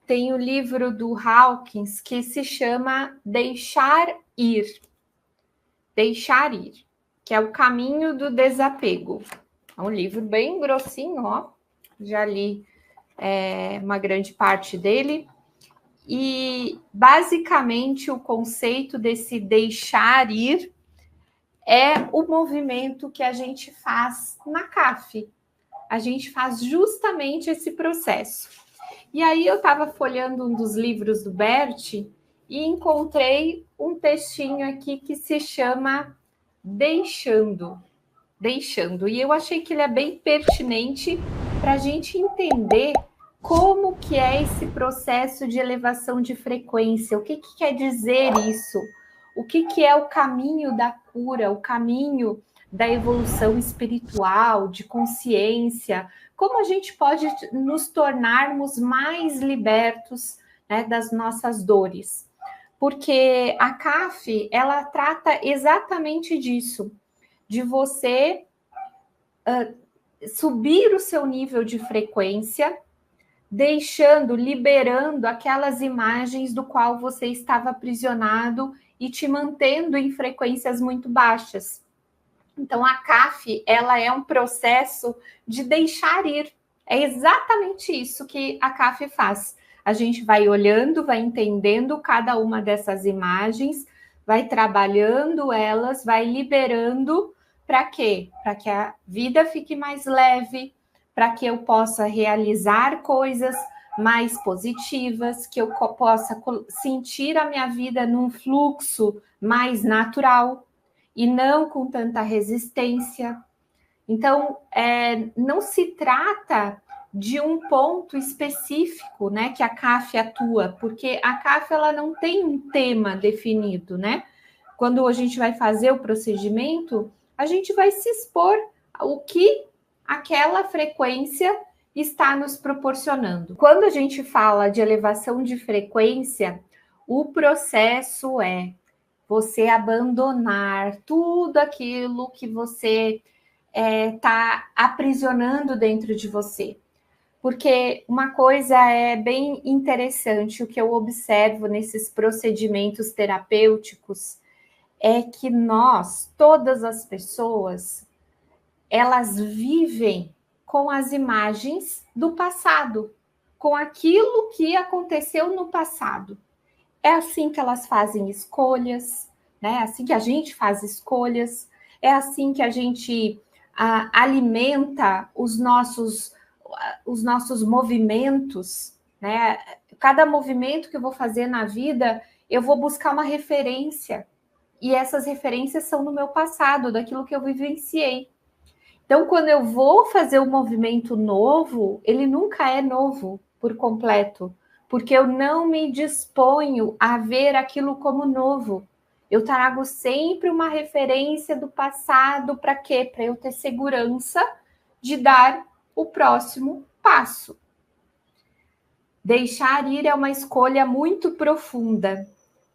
tem o livro do Hawkins que se chama Deixar Ir. Deixar Ir, que é o caminho do desapego. É um livro bem grossinho, ó. Já li uma grande parte dele. E, basicamente, o conceito desse deixar ir é o movimento que a gente faz na CAF. A gente faz justamente esse processo. E aí eu estava folheando um dos livros do Bert e encontrei um textinho aqui que se chama Deixando. Deixando. E eu achei que ele é bem pertinente para a gente entender como que é esse processo de elevação de frequência, o que quer dizer isso, o que é o caminho da cura, o caminho da evolução espiritual, de consciência, como a gente pode nos tornarmos mais libertos, né, das nossas dores. Porque a CAF, ela trata exatamente disso, de você subir o seu nível de frequência, deixando, liberando aquelas imagens do qual você estava aprisionado e te mantendo em frequências muito baixas. Então, a CAF, ela é um processo de deixar ir. É exatamente isso que a CAF faz. A gente vai olhando, vai entendendo cada uma dessas imagens, vai trabalhando elas, vai liberando. Para quê? Para que a vida fique mais leve, para que eu possa realizar coisas mais positivas, que eu possa sentir a minha vida num fluxo mais natural e não com tanta resistência. Então, não se trata de um ponto específico, né, que a CAF atua, porque a CAF ela não tem um tema definido, né? Quando a gente vai fazer o procedimento, a gente vai se expor ao que aquela frequência está nos proporcionando. Quando a gente fala de elevação de frequência, o processo é você abandonar tudo aquilo que você está aprisionando dentro de você. Porque uma coisa é bem interessante, o que eu observo nesses procedimentos terapêuticos é que nós, todas as pessoas, elas vivem com as imagens do passado, com aquilo que aconteceu no passado. É assim que elas fazem escolhas, né? É assim que a gente faz escolhas, é assim que a gente alimenta os nossos movimentos, né? Cada movimento que eu vou fazer na vida, eu vou buscar uma referência. E essas referências são do meu passado, daquilo que eu vivenciei. Então, quando eu vou fazer um movimento novo, ele nunca é novo por completo, porque eu não me disponho a ver aquilo como novo. Eu trago sempre uma referência do passado, para quê? Para eu ter segurança de dar o próximo passo. Deixar ir é uma escolha muito profunda.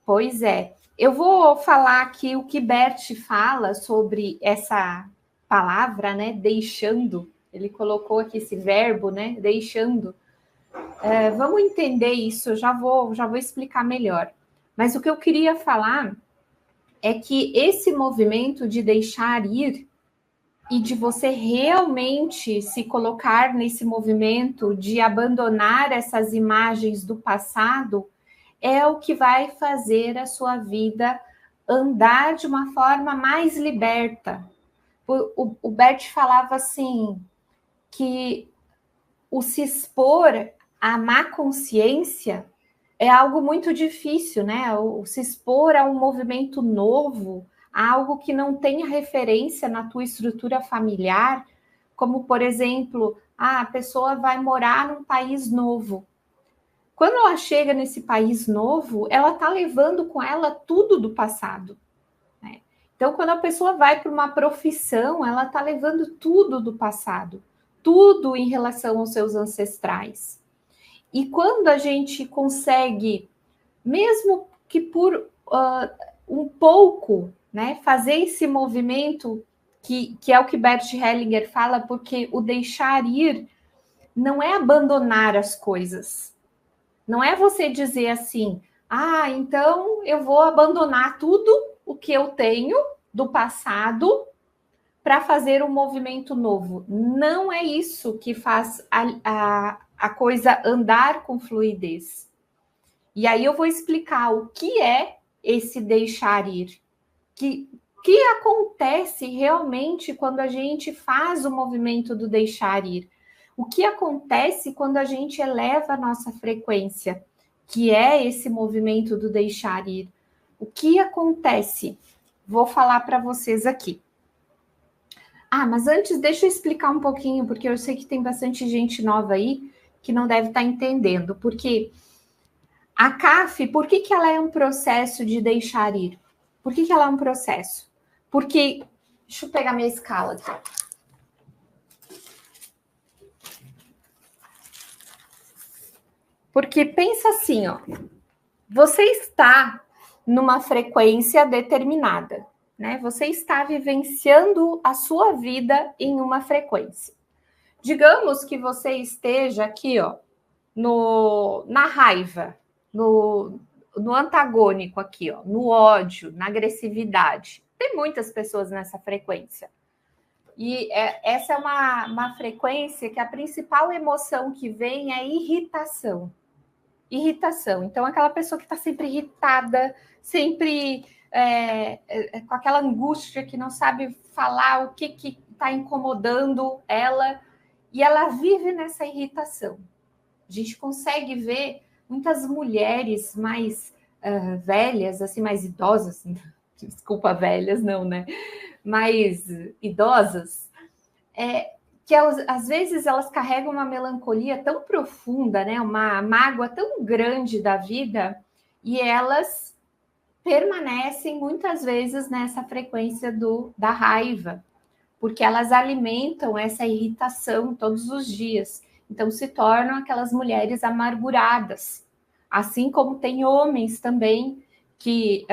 Pois é. Eu vou falar aqui o que Bert fala sobre essa palavra, né? Deixando. Ele colocou aqui esse verbo, né? Deixando. Vamos entender isso, eu já vou explicar melhor. Mas o que eu queria falar é que esse movimento de deixar ir e de você realmente se colocar nesse movimento de abandonar essas imagens do passado é o que vai fazer a sua vida andar de uma forma mais liberta. O Bert falava assim, que o se expor à má consciência é algo muito difícil, né? O se expor a um movimento novo, a algo que não tenha referência na tua estrutura familiar, como, por exemplo, a pessoa vai morar num país novo. Quando ela chega nesse país novo, ela está levando com ela tudo do passado, né? Então, quando a pessoa vai para uma profissão, ela está levando tudo do passado, tudo em relação aos seus ancestrais. E quando a gente consegue, mesmo que por um pouco, né, fazer esse movimento, que é o que Bert Hellinger fala, porque o deixar ir não é abandonar as coisas. Não é você dizer assim, ah, então eu vou abandonar tudo o que eu tenho do passado para fazer um movimento novo. Não é isso que faz a coisa andar com fluidez. E aí eu vou explicar o que é esse deixar ir. Que acontece realmente quando a gente faz o movimento do deixar ir? O que acontece quando a gente eleva a nossa frequência, que é esse movimento do deixar ir? O que acontece? Vou falar para vocês aqui. Ah, mas antes deixa eu explicar um pouquinho, porque eu sei que tem bastante gente nova aí que não deve estar entendendo. Porque a CAF, por que ela é um processo de deixar ir? Por que ela é um processo? Porque, deixa eu pegar minha escala aqui. Porque pensa assim, ó, você está numa frequência determinada, né? Você está vivenciando a sua vida em uma frequência. Digamos que você esteja aqui, ó, na raiva, no antagônico aqui, ó, no ódio, na agressividade. Tem muitas pessoas nessa frequência. E essa é uma frequência que a principal emoção que vem é irritação. Irritação. Então, aquela pessoa que está sempre irritada, sempre com aquela angústia que não sabe falar o que está incomodando ela, e ela vive nessa irritação. A gente consegue ver muitas mulheres mais velhas, assim, mais idosas, desculpa, velhas, não, né? Mais idosas, que às vezes elas carregam uma melancolia tão profunda, né? Uma mágoa tão grande da vida, e elas permanecem muitas vezes nessa frequência da raiva, porque elas alimentam essa irritação todos os dias. Então se tornam aquelas mulheres amarguradas. Assim como tem homens também que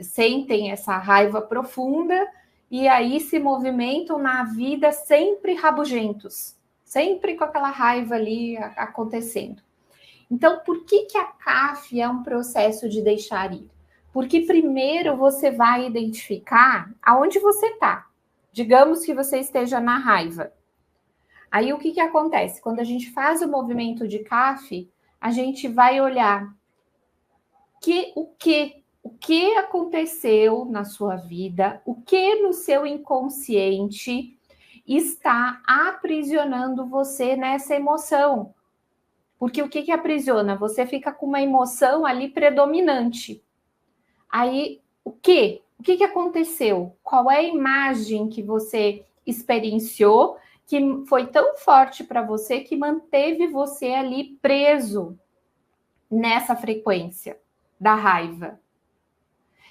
sentem essa raiva profunda e aí se movimentam na vida sempre rabugentos, sempre com aquela raiva ali acontecendo. Então, por que a CAF é um processo de deixar ir? Porque primeiro você vai identificar aonde você está. Digamos que você esteja na raiva. Aí o que acontece? Quando a gente faz o movimento de CAF, a gente vai olhar o que aconteceu na sua vida, o que no seu inconsciente está aprisionando você nessa emoção. Porque o que aprisiona? Você fica com uma emoção ali predominante. Aí, o que aconteceu? Qual é a imagem que você experienciou que foi tão forte para você que manteve você ali preso nessa frequência da raiva?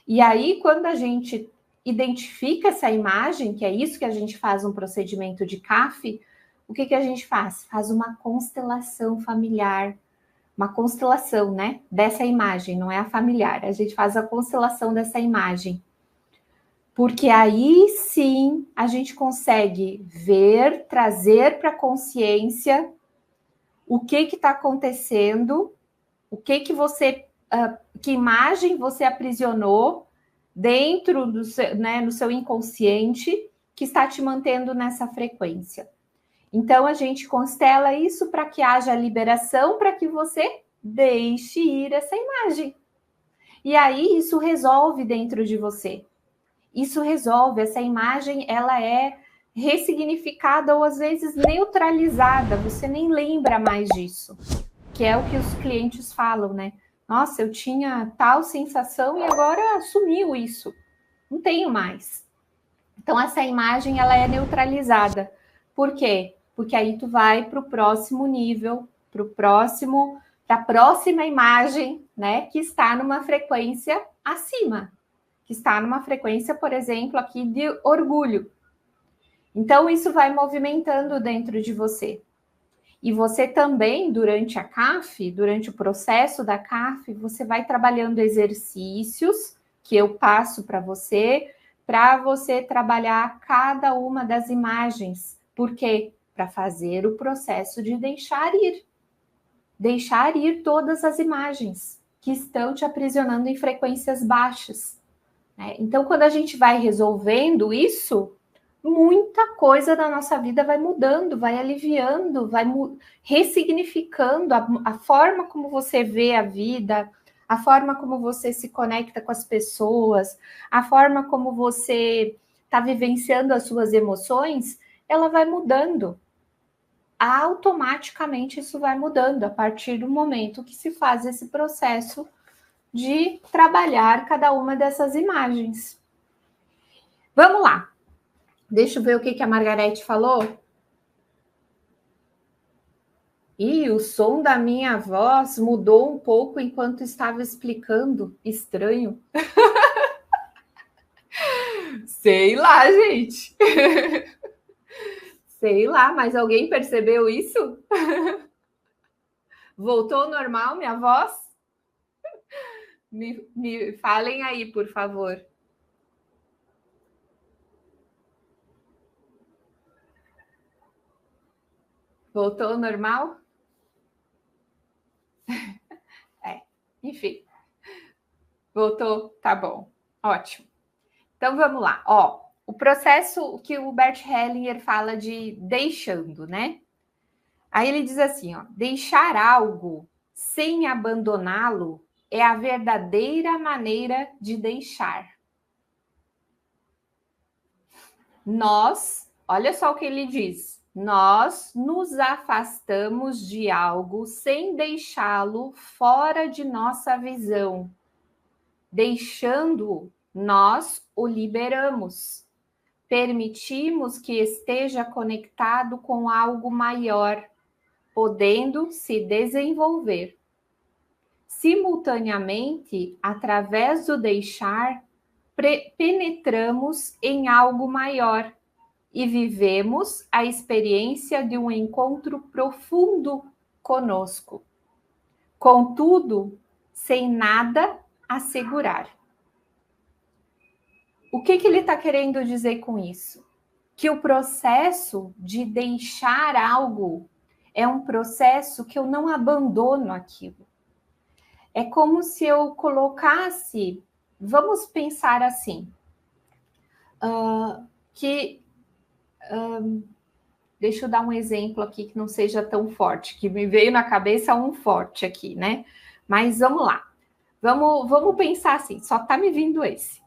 E aí, quando a gente identifica essa imagem, que é isso que a gente faz um procedimento de CAF, o que a gente faz? Faz uma constelação familiar, uma constelação, né, dessa imagem, não é a familiar. A gente faz a constelação dessa imagem. Porque aí sim a gente consegue ver, trazer para a consciência o que está acontecendo, o que você, que imagem você aprisionou dentro do seu, né, no seu inconsciente que está te mantendo nessa frequência. Então a gente constela isso para que haja liberação, para que você deixe ir essa imagem. E aí isso resolve dentro de você. Isso resolve, essa imagem, ela é ressignificada ou às vezes neutralizada, você nem lembra mais disso, que é o que os clientes falam, né? Nossa, eu tinha tal sensação e agora sumiu isso, não tenho mais. Então essa imagem, ela é neutralizada. Por quê? Porque aí tu vai para o próximo nível, para a próxima imagem, né, que está numa frequência acima, que está numa frequência, por exemplo, aqui de orgulho. Então, isso vai movimentando dentro de você. E você também, durante a CAF, durante o processo da CAF, você vai trabalhando exercícios que eu passo para você trabalhar cada uma das imagens. Por quê? Para fazer o processo de deixar ir. deixar ir todas as imagens que estão te aprisionando em frequências baixas, né? Então, quando a gente vai resolvendo isso, muita coisa da nossa vida vai mudando, vai aliviando, vai ressignificando a forma como você vê a vida, a forma como você se conecta com as pessoas, a forma como você está vivenciando as suas emoções, ela vai mudando. Automaticamente isso vai mudando a partir do momento que se faz esse processo de trabalhar cada uma dessas imagens. Vamos lá. Deixa eu ver o que a Margarete falou. E o som da minha voz mudou um pouco enquanto estava explicando. Estranho. Sei lá, gente. Sei lá, mas alguém percebeu isso? Voltou ao normal minha voz? Me falem aí, por favor. Voltou ao normal? Enfim. Voltou? Tá bom. Ótimo. Então vamos lá. Ó, o processo que o Bert Hellinger fala de deixando, né? Aí ele diz assim, ó, deixar algo sem abandoná-lo é a verdadeira maneira de deixar. Nós, olha só o que ele diz, nós nos afastamos de algo sem deixá-lo fora de nossa visão. Deixando-o, nós o liberamos. Permitimos que esteja conectado com algo maior, podendo se desenvolver. Simultaneamente, através do deixar, penetramos em algo maior e vivemos a experiência de um encontro profundo conosco. Contudo, sem nada assegurar. O que ele está querendo dizer com isso? Que o processo de deixar algo é um processo que eu não abandono aquilo. É como se eu colocasse, vamos pensar assim, deixa eu dar um exemplo aqui que não seja tão forte, que me veio na cabeça um forte aqui, né? Mas vamos lá. Vamos pensar assim, só tá me vindo esse.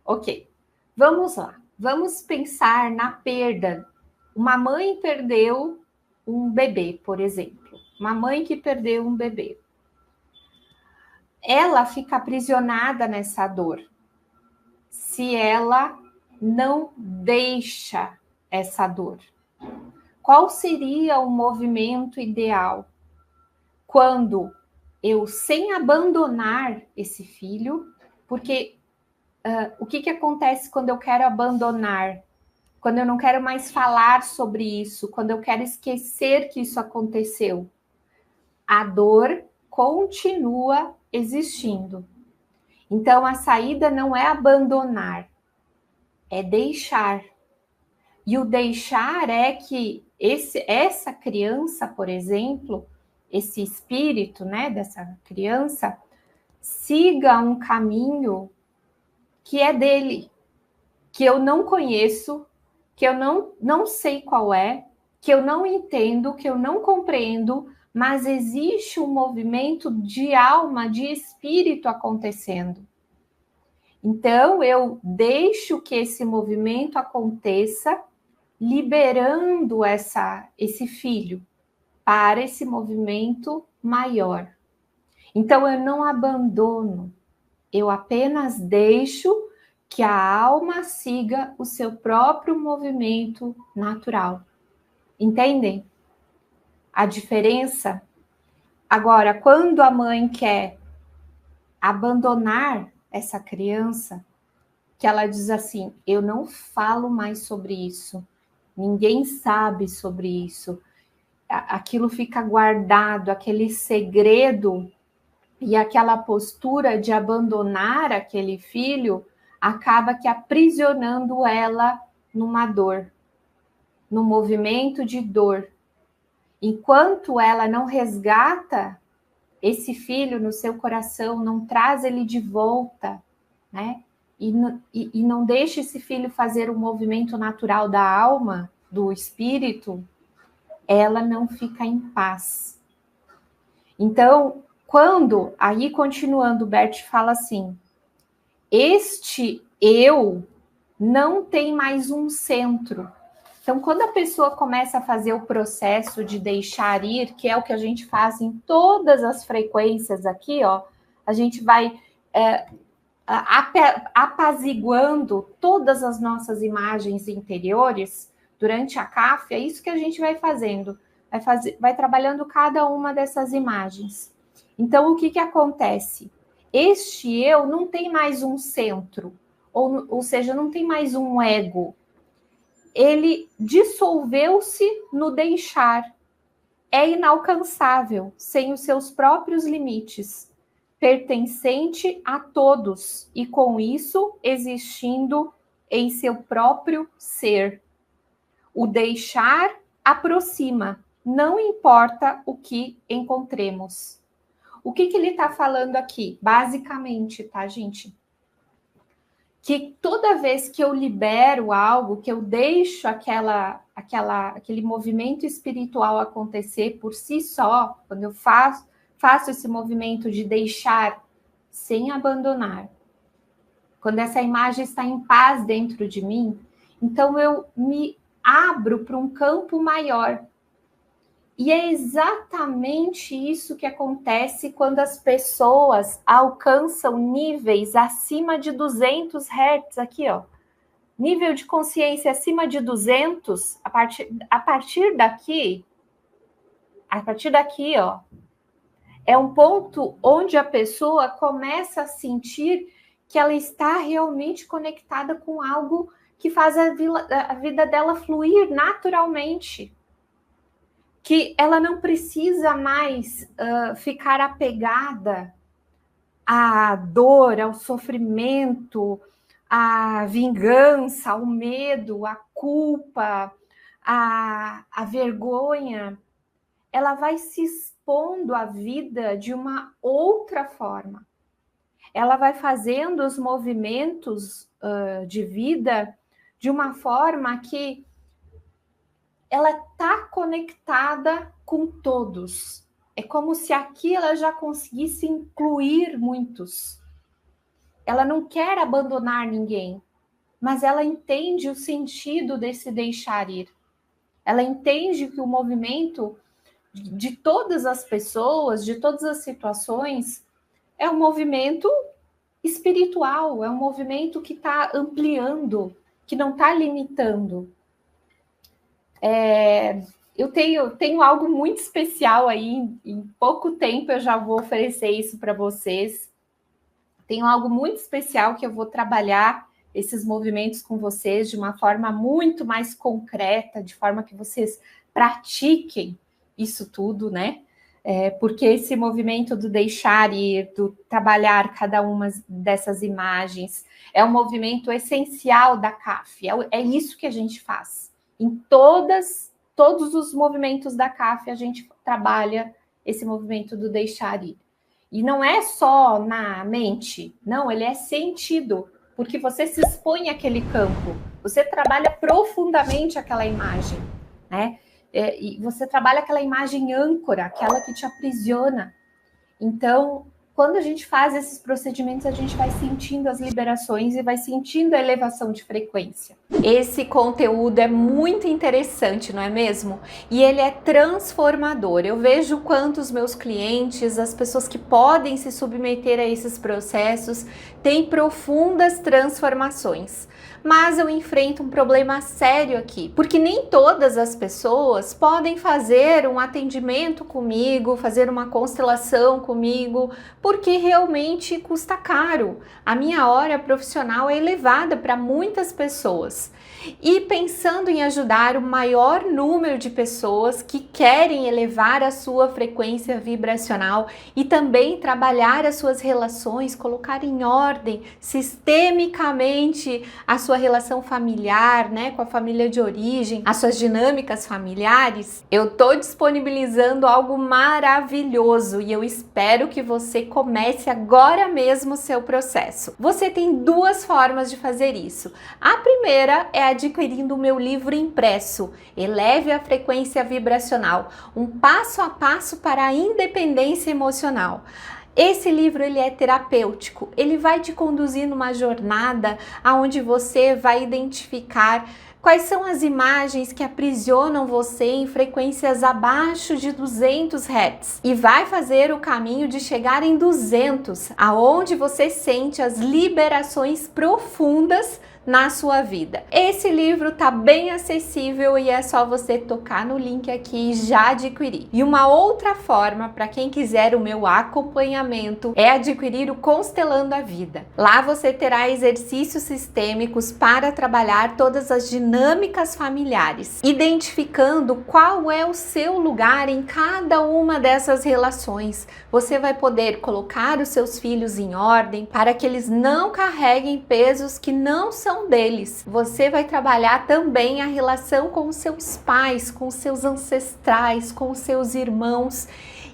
Ok, vamos lá. Vamos pensar na perda. Uma mãe perdeu um bebê, por exemplo. Uma mãe que perdeu um bebê. Ela fica aprisionada nessa dor. Se ela não deixa essa dor. Qual seria o movimento ideal? Quando eu, sem abandonar esse filho, porque o que acontece quando eu quero abandonar? Quando eu não quero mais falar sobre isso, quando eu quero esquecer que isso aconteceu, a dor continua existindo. Então, a saída não é abandonar, é deixar. E o deixar é que essa criança, por exemplo, esse espírito, né, dessa criança, siga um caminho que é dele, que eu não conheço, que eu não sei qual é, que eu não entendo, que eu não compreendo, mas existe um movimento de alma, de espírito acontecendo. Então, eu deixo que esse movimento aconteça, liberando esse filho para esse movimento maior. Então, eu não abandono, eu apenas deixo que a alma siga o seu próprio movimento natural. Entendem a diferença? Agora, quando a mãe quer abandonar essa criança, que ela diz assim, eu não falo mais sobre isso, ninguém sabe sobre isso, aquilo fica guardado, aquele segredo e aquela postura de abandonar aquele filho acaba que aprisionando ela numa dor, num movimento de dor. Enquanto ela não resgata esse filho no seu coração, não traz ele de volta, né? E não deixa esse filho fazer o movimento natural da alma, do espírito, ela não fica em paz. Então, quando, aí continuando, o Bert fala assim, este eu não tem mais um centro. Então, quando a pessoa começa a fazer o processo de deixar ir, que é o que a gente faz em todas as frequências aqui, ó, a gente vai apaziguando todas as nossas imagens interiores durante a CAF, é isso que a gente vai fazendo, vai trabalhando cada uma dessas imagens. Então, o que acontece? Este eu não tem mais um centro, ou seja, não tem mais um ego. Ele dissolveu-se no deixar. É inalcançável, sem os seus próprios limites, pertencente a todos e com isso existindo em seu próprio ser. O deixar aproxima, não importa o que encontremos. O que ele está falando aqui? Basicamente, tá, gente? Que toda vez que eu libero algo, que eu deixo aquele movimento espiritual acontecer por si só, quando eu faço esse movimento de deixar sem abandonar, quando essa imagem está em paz dentro de mim, então eu me abro para um campo maior. E é exatamente isso que acontece quando as pessoas alcançam níveis acima de 200 Hz, aqui, ó. Nível de consciência acima de 200, a partir daqui, ó, é um ponto onde a pessoa começa a sentir que ela está realmente conectada com algo que faz a vida dela fluir naturalmente. Que ela não precisa mais ficar apegada à dor, ao sofrimento, à vingança, ao medo, à culpa, à vergonha. Ela vai se expondo à vida de uma outra forma. Ela vai fazendo os movimentos de vida de uma forma que ela está conectada com todos. É como se aqui ela já conseguisse incluir muitos. Ela não quer abandonar ninguém, mas ela entende o sentido desse deixar ir. Ela entende que o movimento de todas as pessoas, de todas as situações, é um movimento espiritual, é um movimento que está ampliando, que não está limitando. Eu tenho algo muito especial aí, em pouco tempo eu já vou oferecer isso para vocês. Tenho algo muito especial que eu vou trabalhar esses movimentos com vocês de uma forma muito mais concreta, de forma que vocês pratiquem isso tudo, né? Porque esse movimento do deixar ir, do trabalhar cada uma dessas imagens, é um movimento essencial da CAF, é isso que a gente faz. Em todos os movimentos da CAF, a gente trabalha esse movimento do deixar ir. E não é só na mente, não, ele é sentido, porque você se expõe àquele campo, você trabalha profundamente aquela imagem, né? E você trabalha aquela imagem âncora, aquela que te aprisiona. Então, quando a gente faz esses procedimentos, a gente vai sentindo as liberações e vai sentindo a elevação de frequência. Esse conteúdo é muito interessante, não é mesmo? E ele é transformador. Eu vejo quanto os meus clientes, as pessoas que podem se submeter a esses processos, têm profundas transformações. Mas eu enfrento um problema sério aqui, porque nem todas as pessoas podem fazer um atendimento comigo, fazer uma constelação comigo, porque realmente custa caro. A minha hora profissional é elevada para muitas pessoas. E pensando em ajudar o maior número de pessoas que querem elevar a sua frequência vibracional e também trabalhar as suas relações, colocar em ordem sistemicamente as sua relação familiar, né, com a família de origem, as suas dinâmicas familiares, eu tô disponibilizando algo maravilhoso e eu espero que você comece agora mesmo o seu processo. Você tem duas formas de fazer isso. A primeira é adquirindo o meu livro impresso, Eleve a Frequência Vibracional, um passo a passo para a independência emocional. Esse livro ele é terapêutico, ele vai te conduzir numa jornada onde você vai identificar quais são as imagens que aprisionam você em frequências abaixo de 200 Hz e vai fazer o caminho de chegar em 200, aonde você sente as liberações profundas na sua vida. Esse livro tá bem acessível e é só você tocar no link aqui e já adquirir. E uma outra forma para quem quiser o meu acompanhamento é adquirir o Constelando a Vida. Lá você terá exercícios sistêmicos para trabalhar todas as dinâmicas familiares, identificando qual é o seu lugar em cada uma dessas relações. Você vai poder colocar os seus filhos em ordem para que eles não carreguem pesos que não são deles. Você vai trabalhar também a relação com os seus pais, com os seus ancestrais, com os seus irmãos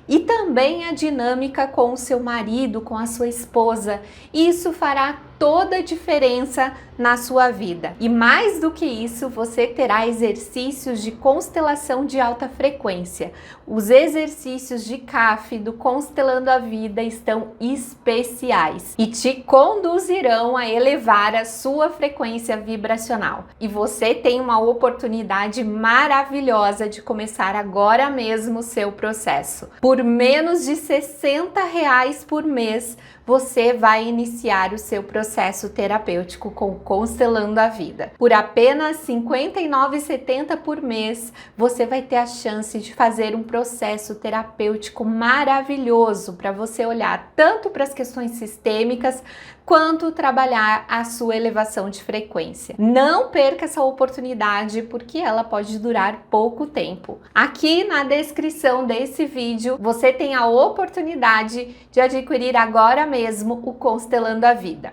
e também a dinâmica com o seu marido, com a sua esposa. Isso fará toda a diferença na sua vida. E mais do que isso, você terá exercícios de constelação de alta frequência. Os exercícios de CAF do Constelando a Vida estão especiais e te conduzirão a elevar a sua frequência vibracional. E você tem uma oportunidade maravilhosa de começar agora mesmo o seu processo. Por menos de R$60 por mês, você vai iniciar o seu processo terapêutico com Constelando a Vida. Por apenas R$ 59,70 por mês, você vai ter a chance de fazer um processo terapêutico maravilhoso para você olhar tanto para as questões sistêmicas quanto trabalhar a sua elevação de frequência. Não perca essa oportunidade porque ela pode durar pouco tempo. Aqui na descrição desse vídeo você tem a oportunidade de adquirir agora mesmo o Constelando a Vida.